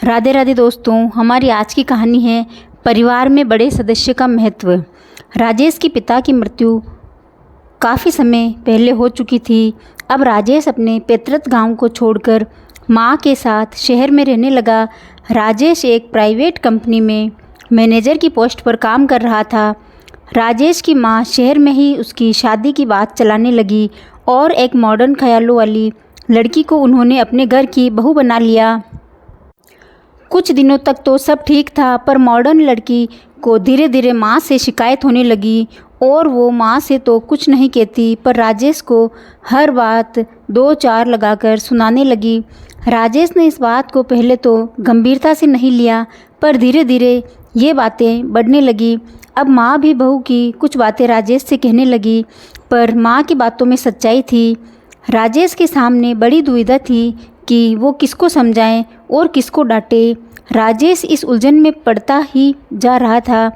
राधे राधे दोस्तों, हमारी आज की कहानी है परिवार में बड़े सदस्य का महत्व। राजेश के पिता की मृत्यु काफ़ी समय पहले हो चुकी थी। अब राजेश अपने पैतृक गांव को छोड़कर मां के साथ शहर में रहने लगा। राजेश एक प्राइवेट कंपनी में मैनेजर की पोस्ट पर काम कर रहा था। राजेश की मां शहर में ही उसकी शादी की बात चलाने लगी और एक मॉडर्न ख्यालों वाली लड़की को उन्होंने अपने घर की बहू बना लिया। कुछ दिनों तक तो सब ठीक था, पर मॉडर्न लड़की को धीरे धीरे माँ से शिकायत होने लगी और वो माँ से तो कुछ नहीं कहती, पर राजेश को हर बात दो चार लगाकर सुनाने लगी। राजेश ने इस बात को पहले तो गंभीरता से नहीं लिया, पर धीरे धीरे ये बातें बढ़ने लगी। अब माँ भी बहू की कुछ बातें राजेश से कहने लगी, पर माँ की बातों में सच्चाई थी। राजेश के सामने बड़ी दुविधा थी कि वो किसको समझाएं और किसको डांटे। राजेश इस उलझन में पड़ता ही जा रहा था।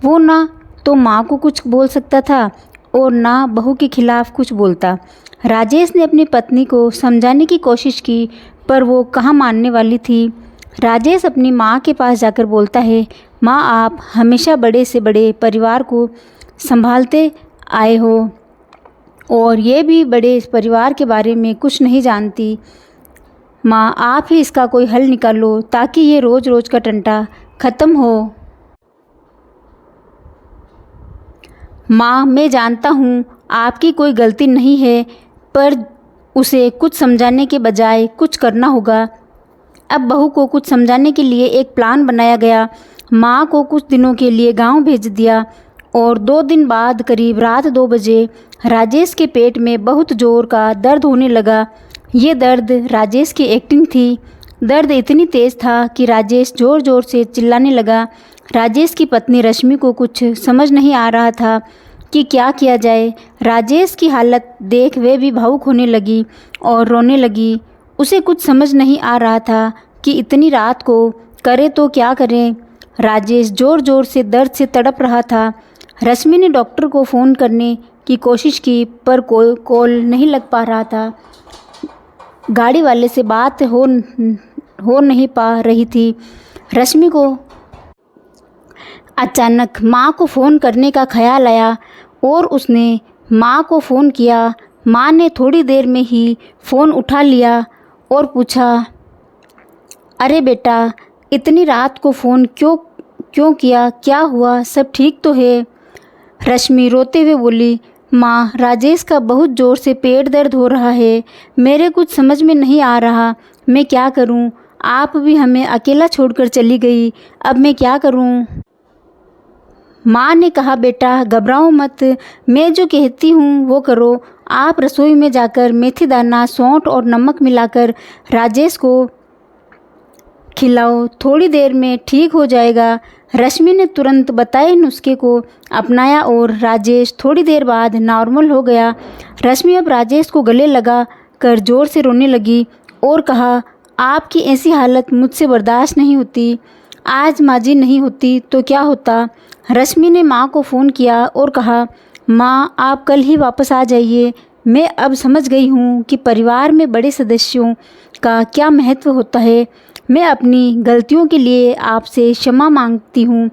वो ना तो माँ को कुछ बोल सकता था और ना बहू के खिलाफ कुछ बोलता। राजेश ने अपनी पत्नी को समझाने की कोशिश की, पर वो कहाँ मानने वाली थी। राजेश अपनी माँ के पास जाकर बोलता है, माँ, आप हमेशा बड़े से बड़े परिवार को संभालते आए हो और ये भी बड़े परिवार के बारे में कुछ नहीं जानती। माँ, आप ही इसका कोई हल निकालो ताकि ये रोज़ रोज़ का टंटा ख़त्म हो। माँ, मैं जानता हूँ आपकी कोई गलती नहीं है, पर उसे कुछ समझाने के बजाय कुछ करना होगा। अब बहू को कुछ समझाने के लिए एक प्लान बनाया गया। माँ को कुछ दिनों के लिए गांव भेज दिया और 2 दिन बाद करीब रात 2 बजे राजेश के पेट में बहुत ज़ोर का दर्द होने लगा। ये दर्द राजेश की एक्टिंग थी। दर्द इतनी तेज़ था कि राजेश ज़ोर ज़ोर से चिल्लाने लगा। राजेश की पत्नी रश्मि को कुछ समझ नहीं आ रहा था कि क्या किया जाए। राजेश की हालत देख वे भी भावुक होने लगी और रोने लगी। उसे कुछ समझ नहीं आ रहा था कि इतनी रात को करे तो क्या करें। राजेश ज़ोर ज़ोर से दर्द से तड़प रहा था। रश्मि ने डॉक्टर को फ़ोन करने की कोशिश की, पर कोई कॉल नहीं लग पा रहा था। गाड़ी वाले से बात हो नहीं पा रही थी। रश्मि को अचानक माँ को फ़ोन करने का ख्याल आया और उसने माँ को फ़ोन किया। माँ ने थोड़ी देर में ही फ़ोन उठा लिया और पूछा, अरे बेटा, इतनी रात को फ़ोन क्यों किया? क्या हुआ? सब ठीक तो है? रश्मि रोते हुए बोली, माँ, राजेश का बहुत ज़ोर से पेट दर्द हो रहा है। मेरे कुछ समझ में नहीं आ रहा, मैं क्या करूँ? आप भी हमें अकेला छोड़कर चली गई। अब मैं क्या करूँ? माँ ने कहा, बेटा घबराओ मत, मैं जो कहती हूँ वो करो। आप रसोई में जाकर मेथी दाना, सौंठ और नमक मिलाकर राजेश को खिलाओ, थोड़ी देर में ठीक हो जाएगा। रश्मि ने तुरंत बताए नुस्खे को अपनाया और राजेश थोड़ी देर बाद नॉर्मल हो गया। रश्मि अब राजेश को गले लगा कर ज़ोर से रोने लगी और कहा, आपकी ऐसी हालत मुझसे बर्दाश्त नहीं होती। आज माँ जी नहीं होती तो क्या होता? रश्मि ने माँ को फ़ोन किया और कहा, माँ, आप कल ही वापस आ जाइए। मैं अब समझ गई हूँ कि परिवार में बड़े सदस्यों का क्या महत्व होता है। मैं अपनी गलतियों के लिए आपसे क्षमा मांगती हूँ।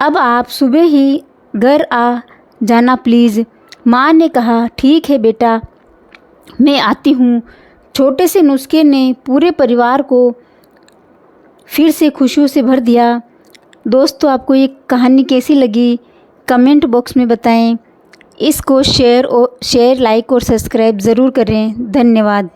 अब आप सुबह ही घर आ जाना प्लीज़। माँ ने कहा, ठीक है बेटा, मैं आती हूँ। छोटे से नुस्खे ने पूरे परिवार को फिर से खुशियों से भर दिया। दोस्तों, आपको ये कहानी कैसी लगी कमेंट बॉक्स में बताएं। इसको शेयर, लाइक और सब्सक्राइब ज़रूर करें। धन्यवाद।